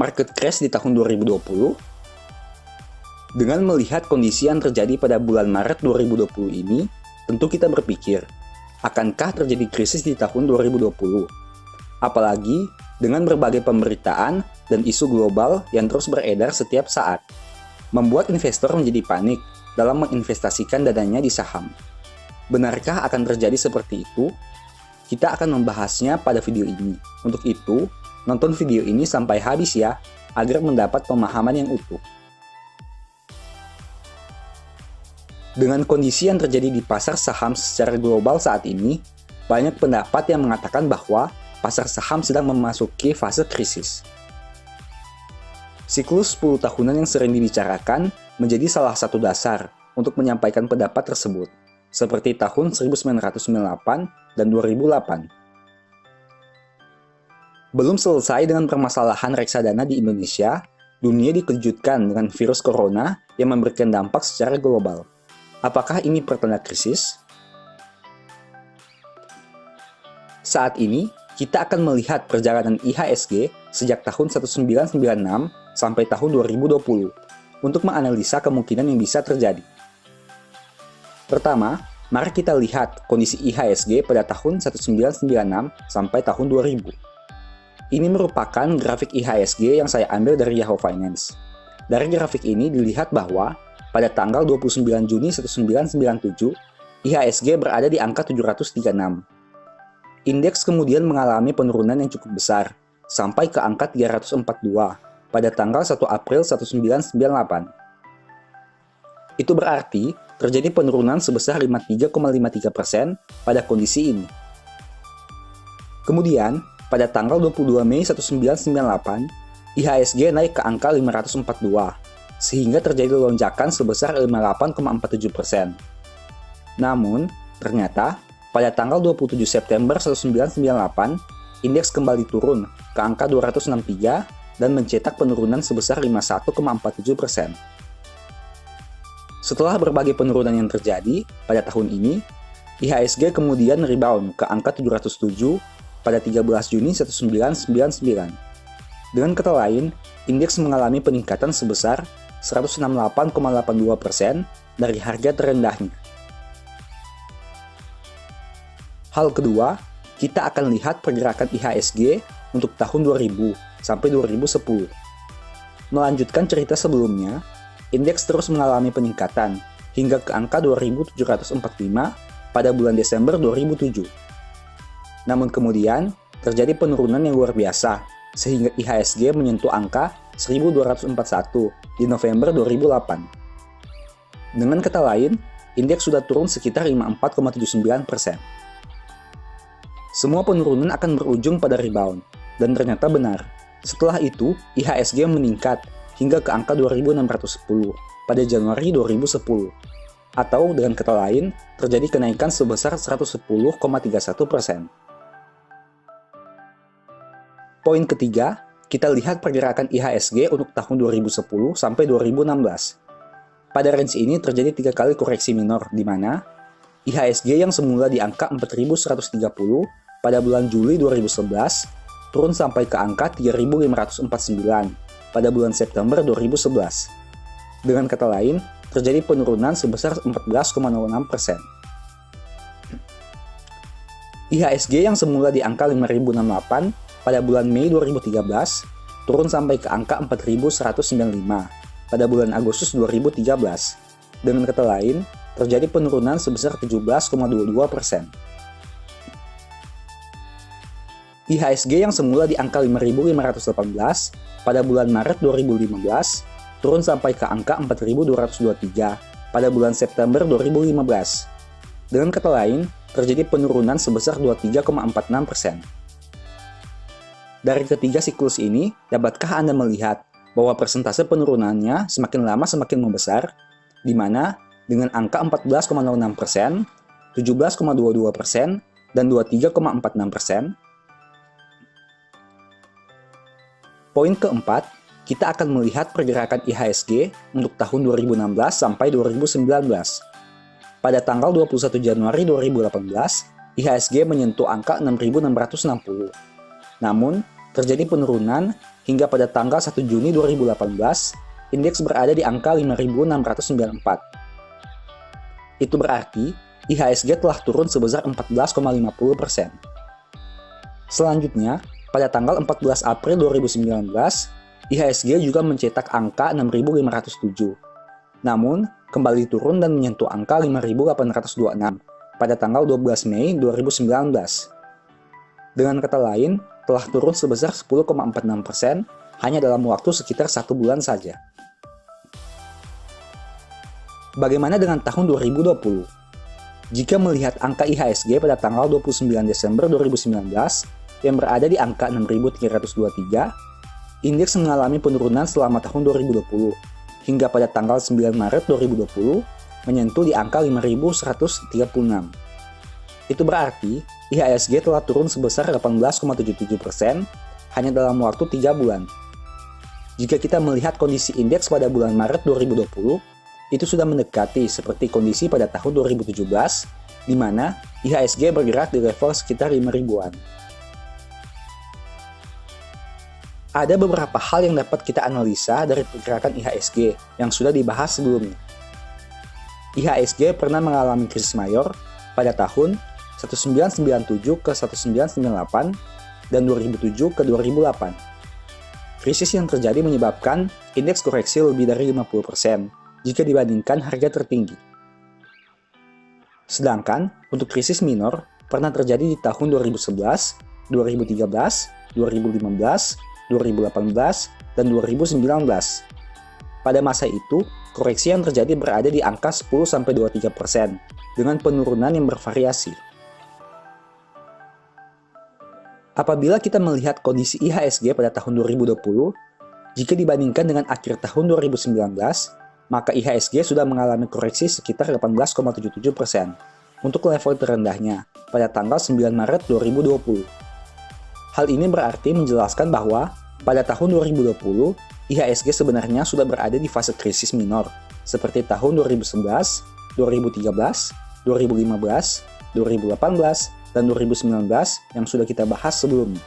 market crash di tahun 2020? Dengan melihat kondisi yang terjadi pada bulan Maret 2020 ini, tentu kita berpikir, akankah terjadi krisis di tahun 2020? Apalagi dengan berbagai pemberitaan dan isu global yang terus beredar setiap saat, membuat investor menjadi panik dalam menginvestasikan dananya di saham. Benarkah akan terjadi seperti itu? Kita akan membahasnya pada video ini. Untuk itu, nonton video ini sampai habis ya, agar mendapat pemahaman yang utuh. Dengan kondisi yang terjadi di pasar saham secara global saat ini, banyak pendapat yang mengatakan bahwa pasar saham sedang memasuki fase krisis. Siklus 10 tahunan yang sering dibicarakan menjadi salah satu dasar untuk menyampaikan pendapat tersebut, seperti tahun 1998 dan 2008. Belum selesai dengan permasalahan reksadana di Indonesia, dunia dikejutkan dengan virus corona yang memberikan dampak secara global. Apakah ini pertanda krisis? Saat ini, kita akan melihat perjalanan IHSG sejak tahun 1996 sampai tahun 2020 untuk menganalisa kemungkinan yang bisa terjadi. Pertama, mari kita lihat kondisi IHSG pada tahun 1996 sampai tahun 2000. Ini merupakan grafik IHSG yang saya ambil dari Yahoo Finance. Dari grafik ini dilihat bahwa pada tanggal 29 Juni 1997, IHSG berada di angka 736. Indeks kemudian mengalami penurunan yang cukup besar, sampai ke angka 342 pada tanggal 1 April 1998. Itu berarti terjadi penurunan sebesar 53,53% pada kondisi ini. Kemudian, pada tanggal 22 Mei 1998, IHSG naik ke angka 542, sehingga terjadi lonjakan sebesar 58,47%. Namun, ternyata, pada tanggal 27 September 1998, indeks kembali turun ke angka 263 dan mencetak penurunan sebesar 51,47%. Setelah berbagai penurunan yang terjadi pada tahun ini, IHSG kemudian rebound ke angka 707 pada 13 Juni 1999. Dengan kata lain, indeks mengalami peningkatan sebesar 168,82% dari harga terendahnya. Hal kedua, kita akan lihat pergerakan IHSG untuk tahun 2000 sampai 2010. Melanjutkan cerita sebelumnya, indeks terus mengalami peningkatan hingga ke angka 2.745 pada bulan Desember 2007. Namun kemudian, terjadi penurunan yang luar biasa, sehingga IHSG menyentuh angka 1.241 di November 2008. Dengan kata lain, indeks sudah turun sekitar 54,79%. Semua penurunan akan berujung pada rebound, dan ternyata benar. Setelah itu, IHSG meningkat hingga ke angka 2.610 pada Januari 2010. Atau dengan kata lain, terjadi kenaikan sebesar 110,31%. Poin ketiga, kita lihat pergerakan IHSG untuk tahun 2010 sampai 2016. Pada range ini terjadi 3 kali koreksi minor, di mana IHSG yang semula di angka 4.130 pada bulan Juli 2011 turun sampai ke angka 3.549 pada bulan September 2011. Dengan kata lain, terjadi penurunan sebesar 14,06%. IHSG yang semula di angka 5.068 pada bulan Mei 2013 turun sampai ke angka 4.195 pada bulan Agustus 2013. Dengan kata lain, terjadi penurunan sebesar 17,22%. IHSG yang semula di angka 5.518 pada bulan Maret 2015 turun sampai ke angka 4.223 pada bulan September 2015. Dengan kata lain, terjadi penurunan sebesar 23,46%. Dari ketiga siklus ini, dapatkah Anda melihat bahwa persentase penurunannya semakin lama semakin membesar, di mana dengan angka 14,06%, 17,22%, dan 23,46%? Poin keempat, kita akan melihat pergerakan IHSG untuk tahun 2016 sampai 2019. Pada tanggal 21 Januari 2018, IHSG menyentuh angka 6.660. Namun, terjadi penurunan hingga pada tanggal 1 Juni 2018, indeks berada di angka 5.694. Itu berarti IHSG telah turun sebesar 14,50%. Selanjutnya, pada tanggal 14 April 2019, IHSG juga mencetak angka 6.507. Namun, kembali turun dan menyentuh angka 5.826 pada tanggal 12 Mei 2019. Dengan kata lain, telah turun sebesar 10,46% hanya dalam waktu sekitar 1 bulan saja. Bagaimana dengan tahun 2020? Jika melihat angka IHSG pada tanggal 29 Desember 2019 yang berada di angka 6.323, indeks mengalami penurunan selama tahun 2020 hingga pada tanggal 9 Maret 2020 menyentuh di angka 5.136. Itu berarti IHSG telah turun sebesar 18,77% hanya dalam waktu 3 bulan. Jika kita melihat kondisi indeks pada bulan Maret 2020, itu sudah mendekati seperti kondisi pada tahun 2017, di mana IHSG bergerak di level sekitar 5.000-an. Ada beberapa hal yang dapat kita analisa dari pergerakan IHSG yang sudah dibahas sebelumnya. IHSG pernah mengalami krisis mayor pada tahun 1997 ke 1998 dan 2007 ke 2008. Krisis yang terjadi menyebabkan indeks koreksi lebih dari 50% jika dibandingkan harga tertinggi. Sedangkan untuk krisis minor pernah terjadi di tahun 2011, 2013, 2015, 2018, dan 2019. Pada masa itu, koreksi yang terjadi berada di angka 10-23% dengan penurunan yang bervariasi. Apabila kita melihat kondisi IHSG pada tahun 2020, jika dibandingkan dengan akhir tahun 2019, maka IHSG sudah mengalami koreksi sekitar 18,77% untuk level terendahnya pada tanggal 9 Maret 2020. Hal ini berarti menjelaskan bahwa pada tahun 2020, IHSG sebenarnya sudah berada di fase krisis minor, seperti tahun 2011, 2013, 2015, 2018, dan 2019 yang sudah kita bahas sebelumnya.